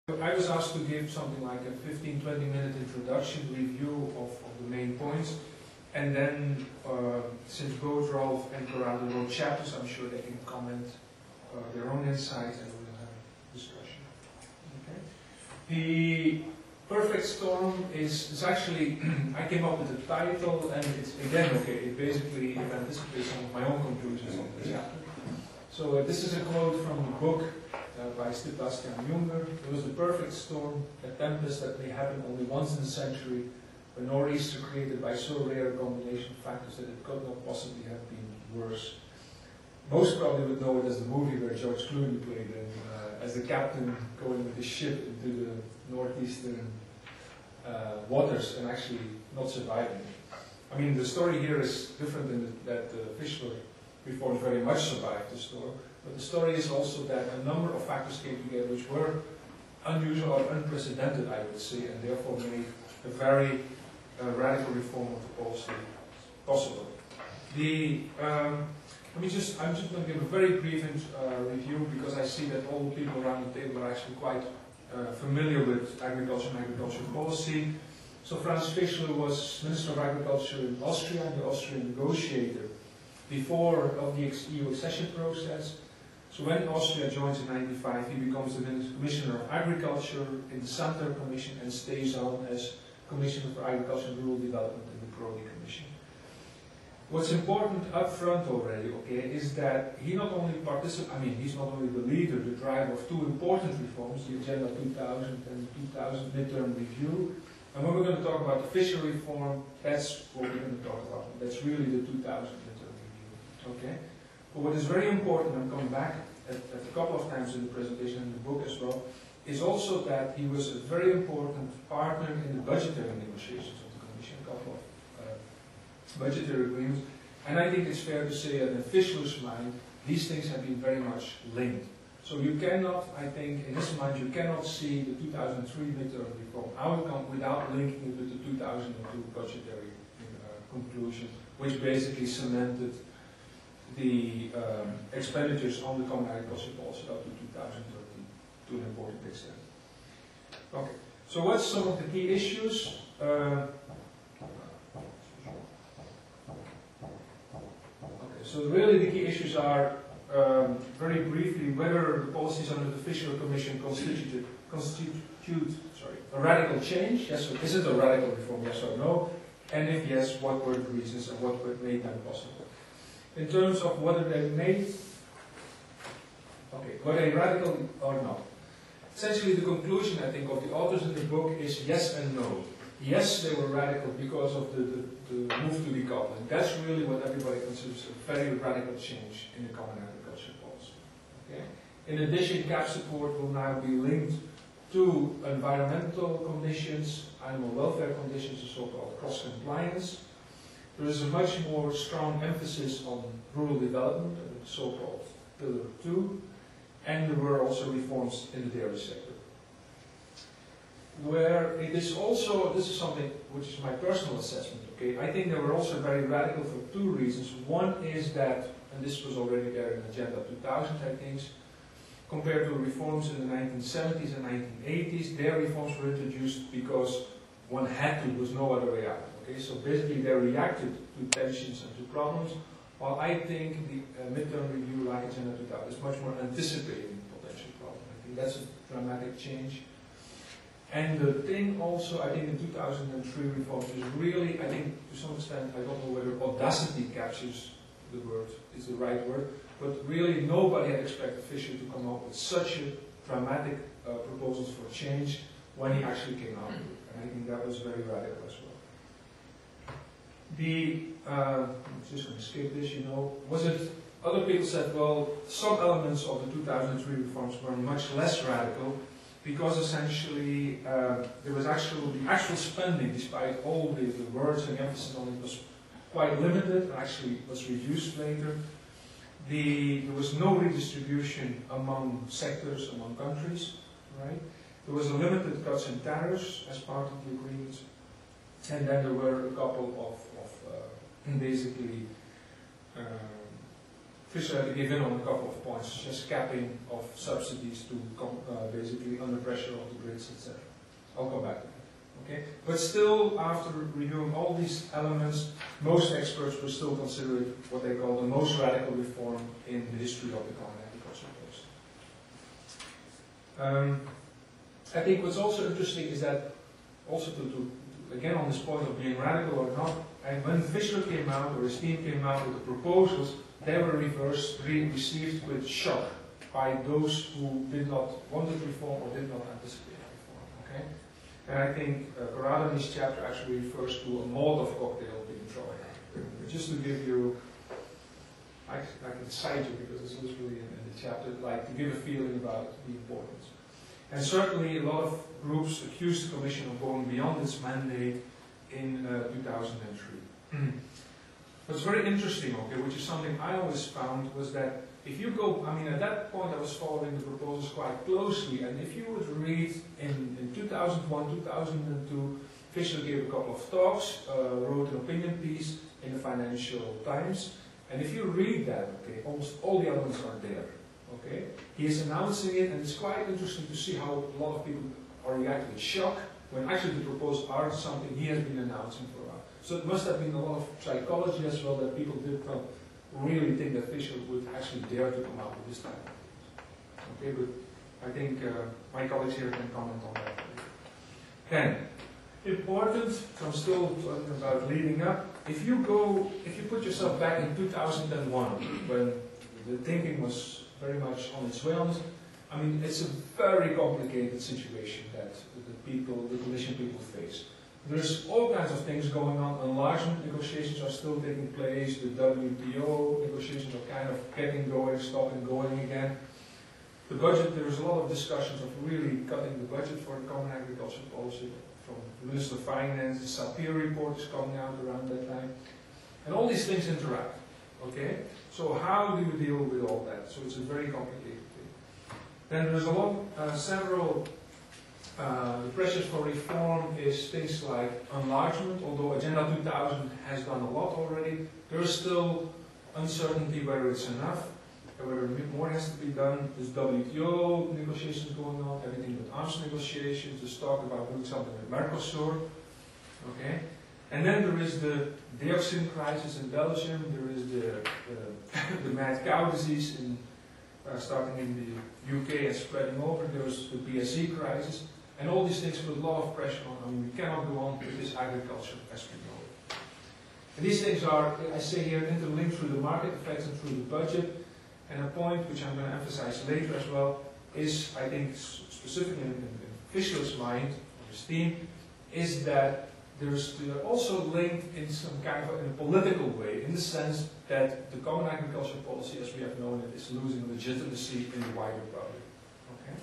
I was asked to give something like a 15-20 minute introduction review of the main points, and then since both Rolf and Corrado wrote chapters, I'm sure they can comment their own insights and we'll have a discussion. Okay. The perfect storm is actually, I came up with the title, and it's again, okay, it basically anticipates some of my own conclusions on this chapter. So this is a quote from the book by Sebastian Junger. It was the perfect storm, a tempest that may happen only once in a century, a nor'easter created by so rare a combination of factors that it could not possibly have been worse. Most probably would know it as the movie where George Clooney played in, as the captain going with the ship into the northeastern waters and actually not surviving. I mean, the story here is different in that Fischler reforms very much survived the storm. But the story is also that a number of factors came together which were unusual or unprecedented, I would say, and therefore made a very radical reform of the policy possible. I'm just going to give a very brief review because I see that all the people around the table are actually quite familiar with agriculture and agricultural policy. So Franz Fischler was Minister of Agriculture in Austria and the Austrian negotiator before of the EU accession process. So when Austria joins in 1995, he becomes the Commissioner of Agriculture in the Santer Commission and stays on as Commissioner for Agriculture and Rural Development in the Prodi Commission. What's important up front already, okay, is that he not only he's not only the leader, the driver of two important reforms, the Agenda 2000 and the 2000 midterm review. And when we're going to talk about the Fischler reform, that's what we're going to talk about. That's really the 2000 midterm review. Okay? But what is very important, I'm coming back at a couple of times in the presentation and the book as well, is also that he was a very important partner in the budgetary negotiations of the Commission, a couple of budgetary agreements. And I think it's fair to say that in Fischler's mind, these things have been very much linked. So you cannot, I think, in his mind, you cannot see the 2003 midterm reform outcome without linking it with the 2002 budgetary conclusion, which basically cemented the expenditures on the common agriculture policy up to 2013 to an important extent. Okay, so what's some of the key issues? Okay, so really the key issues are, very briefly, whether the policies under the Fischler Commission constitute a radical change, yes or is it a radical reform, yes or no? And if yes, what were the reasons and what made them possible? In terms of whether they made, okay, were they radical or not? Essentially, the conclusion, I think, of the authors in the book is yes and no. Yes, they were radical because of the move to decoupling. That's really what everybody considers a very radical change in the common agriculture policy. Okay? In addition, CAP support will now be linked to environmental conditions, animal welfare conditions, the so-called cross-compliance. There is a much more strong emphasis on rural development, the so-called Pillar 2, and there were also reforms in the dairy sector. Where it is also, this is something which is my personal assessment, okay, I think they were also very radical for two reasons. One is that, and this was already there in Agenda 2000, I think, compared to reforms in the 1970s and 1980s, their reforms were introduced because one had to, there was no other way out. Okay, so basically they reacted to tensions and to problems, while I think the midterm review like Agenda 2000 is much more anticipating potential problems. I think that's a dramatic change. And the thing also, I think in 2003 reforms is really, I think to some extent, I don't know whether audacity captures the word, is the right word, but really nobody had expected Fischler to come up with such a dramatic proposals for change when he actually came out with it. And I think that was very radical as well. I'm just going to skip this, other people said, well, some elements of the 2003 reforms were much less radical because essentially there was the actual spending, despite all the words and emphasis on it, was quite limited, actually was reduced later. There was no redistribution among sectors, among countries, right? There was a limited cuts in tariffs as part of the agreements. And then there were a couple of basically Fischler had to give in on a couple of points, such as capping of subsidies to basically under pressure of the grids, etc. I'll come back to that. Okay? But still, after reviewing all these elements, most experts will still consider it what they call the most radical reform in the history of the common agricultural policy. I think what's also interesting is that, also to again on this point of being radical or not, and when Fischler came out, or his team came out with the proposals, they were received with shock by those who did not want to reform or did not anticipate reform. Okay? And I think Corrado in his chapter actually refers to a Molotov cocktail being thrown out. Just to give you, I can cite you because it's literally in the chapter, like to give a feeling about the importance. And certainly a lot of groups accused the Commission of going beyond its mandate in 2003. What's very interesting, okay, which is something I always found, was that if you go, I mean at that point I was following the proposals quite closely, and if you would read in 2001, 2002, Fischler gave a couple of talks, wrote an opinion piece in the Financial Times, and if you read that, okay, almost all the elements are there. Okay? He is announcing it, and it's quite interesting to see how a lot of people are reacting with shock when actually the proposals are something he has been announcing for a while. So it must have been a lot of psychology as well that people did not really think that Fischler would actually dare to come out with this type of things. Okay, but I think my colleagues here can comment on that. Then, important, so I'm still talking about leading up. If you put yourself back in 2001, when the thinking was very much on its way on it, I mean, it's a very complicated situation that the Commission people face. There's all kinds of things going on. Enlargement negotiations are still taking place. The WTO negotiations are kind of getting going, stopping, going again. The budget, there's a lot of discussions of really cutting the budget for the Common Agricultural Policy. From the Minister of Finance, the Sapir report is coming out around that time. And all these things interact. Okay? So how do you deal with all that? So it's a very complicated thing. Then there's a lot, several the pressures for reform is things like enlargement, although Agenda 2000 has done a lot already. There is still uncertainty whether it's enough, whether more has to be done. There's WTO negotiations going on, everything with arms negotiations, there's talk about doing something with Mercosur. Okay? And then there is the dioxin crisis in Belgium, there is the mad cow disease starting in the UK and spreading over, there's the BSE crisis. And all these things put a lot of pressure on. I mean, we cannot go on with this agriculture as we know it. And these things are, I say here, interlinked through the market effects and through the budget. And a point which I'm going to emphasize later as well is, I think, specifically in Fischler's mind, or his team, is that they're also linked in some kind of in a political way, in the sense that the Common Agricultural Policy, as we have known it, is losing legitimacy in the wider public. Okay?